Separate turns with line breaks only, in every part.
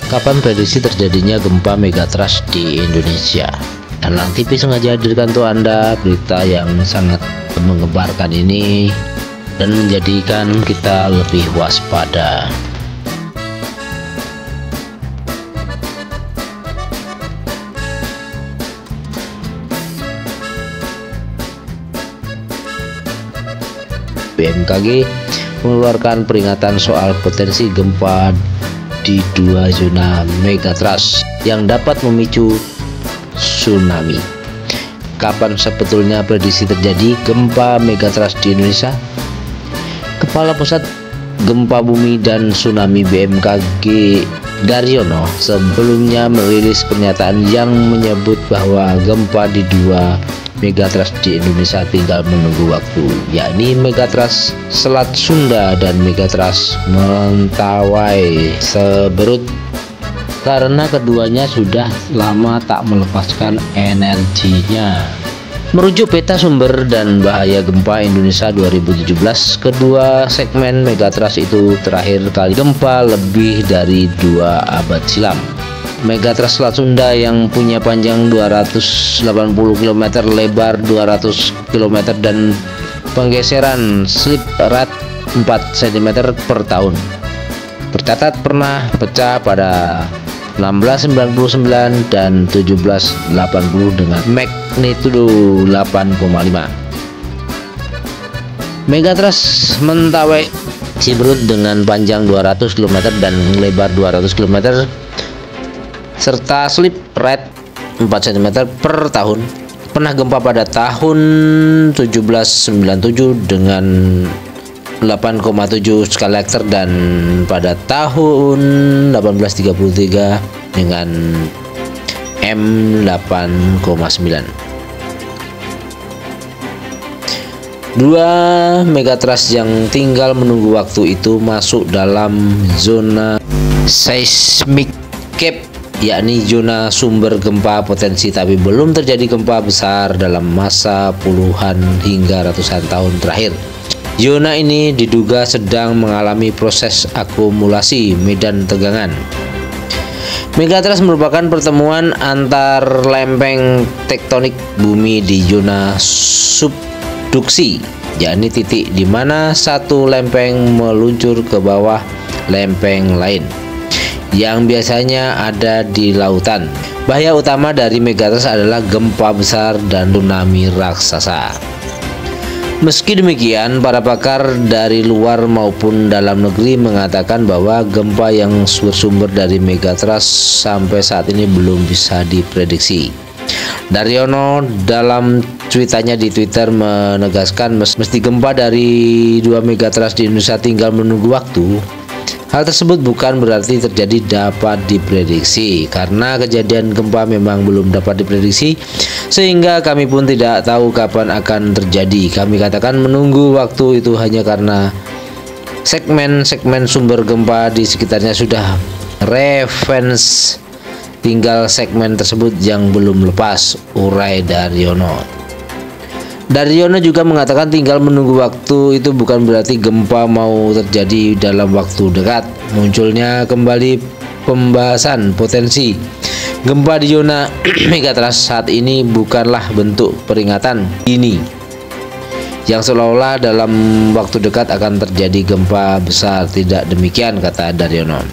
Kapan prediksi terjadinya gempa megatrust di Indonesia? Dalang TV sengaja hadirkan untuk Anda berita yang sangat mengebarkan ini dan menjadikan kita lebih waspada. BMKG mengeluarkan peringatan soal potensi gempa di 2 zona megatrust yang dapat memicu tsunami. Kapan sebetulnya prediksi terjadi gempa megatrust di Indonesia? Kepala Pusat Gempa Bumi dan Tsunami BMKG Daryono sebelumnya merilis pernyataan yang menyebut bahwa gempa di 2 megatrust di Indonesia tinggal menunggu waktu, yakni megatrust Selat Sunda dan megatrust Mentawai Seberut, karena keduanya sudah lama tak melepaskan energinya. Merujuk peta sumber dan bahaya gempa Indonesia 2017, kedua segmen megatrust itu terakhir kali gempa lebih dari 2 abad silam. Megatrust Selat Sunda yang punya panjang 280 km, lebar 200 km dan penggeseran slip rate 4 cm per tahun, tercatat pernah pecah pada 1699 dan 1780 dengan magnitudo 8,5. Megatrust Mentawai Seberut dengan panjang 200 km dan lebar 200 km serta slip rate 4 cm per tahun pernah gempa pada tahun 1797 dengan 8,7 skala Richter dan pada tahun 1833 dengan M8,9. 2 megatrust yang tinggal menunggu waktu itu masuk dalam zona seismic cap, yakni zona sumber gempa potensi tapi belum terjadi gempa besar dalam masa puluhan hingga ratusan tahun terakhir. Zona ini diduga sedang mengalami proses akumulasi medan tegangan. Megatrust merupakan pertemuan antar lempeng tektonik bumi di zona subduksi, yakni titik di mana satu lempeng meluncur ke bawah lempeng lain yang biasanya ada di lautan. Bahaya utama dari megatrust adalah gempa besar dan tsunami raksasa. Meski demikian, para pakar dari luar maupun dalam negeri mengatakan bahwa gempa yang bersumber dari megatrust sampai saat ini belum bisa diprediksi. Daryono dalam cuitannya di Twitter menegaskan meski gempa dari 2 megatrust di Indonesia tinggal menunggu waktu, hal tersebut bukan berarti terjadi dapat diprediksi, karena kejadian gempa memang belum dapat diprediksi, sehingga kami pun tidak tahu kapan akan terjadi. Kami katakan menunggu waktu itu hanya karena segmen-segmen sumber gempa di sekitarnya sudah reference, tinggal segmen tersebut yang belum lepas, urai Daryono. Daryono juga mengatakan tinggal menunggu waktu itu bukan berarti gempa mau terjadi dalam waktu dekat. Munculnya kembali pembahasan potensi gempa di zona megatrust saat ini bukanlah bentuk peringatan dini yang seolah-olah dalam waktu dekat akan terjadi gempa besar. Tidak demikian, kata Daryono.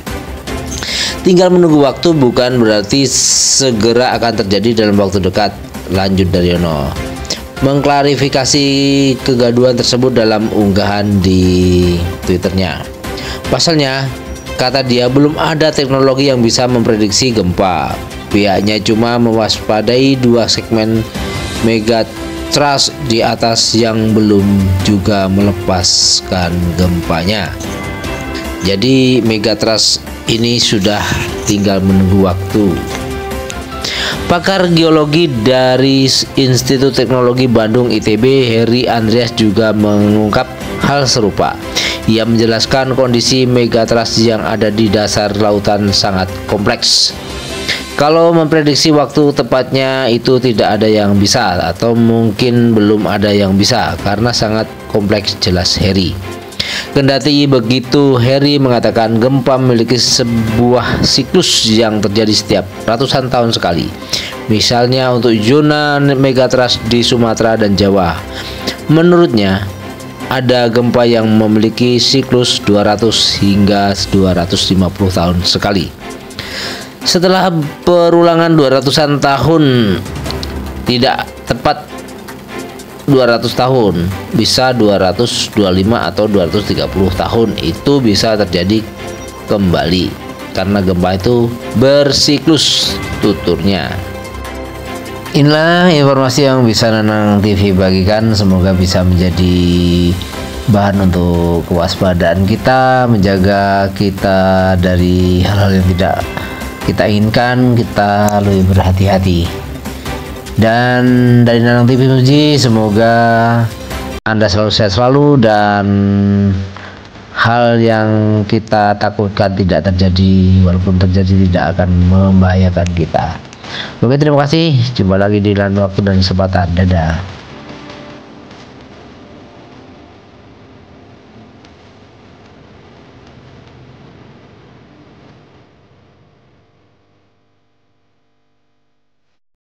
Tinggal menunggu waktu bukan berarti segera akan terjadi dalam waktu dekat, lanjut Daryono mengklarifikasi kegaduhan tersebut dalam unggahan di Twitternya. Pasalnya, kata dia, belum ada teknologi yang bisa memprediksi gempa. Pihaknya cuma mewaspadai 2 segmen megatrust di atas yang belum juga melepaskan gempanya. Jadi megatrust ini sudah tinggal menunggu waktu. Pakar geologi dari Institut Teknologi Bandung ITB, Heri Andreas, juga mengungkap hal serupa. Ia menjelaskan kondisi megatrust yang ada di dasar lautan sangat kompleks. Kalau memprediksi waktu tepatnya itu tidak ada yang bisa, atau mungkin belum ada yang bisa, karena sangat kompleks, jelas Heri. Kendati begitu, Harry mengatakan gempa memiliki sebuah siklus yang terjadi setiap ratusan tahun sekali. Misalnya untuk zona megatrust di Sumatera dan Jawa. Menurutnya, ada gempa yang memiliki siklus 200 hingga 250 tahun sekali. Setelah perulangan 200-an tahun, tidak tepat 200 tahun, bisa 225 atau 230 tahun itu bisa terjadi kembali karena gempa itu bersiklus tuturnya. Inilah informasi yang bisa Nanang TV bagikan, semoga bisa menjadi bahan untuk kewaspadaan kita, menjaga kita dari hal-hal yang tidak kita inginkan, kita lebih berhati-hati. Dan dari Nanang TV Muji, semoga Anda selalu sehat selalu dan hal yang kita takutkan tidak terjadi, walaupun terjadi tidak akan membahayakan kita. Oke, terima kasih. Jumpa lagi di lain waktu dan kesempatan. Dadah.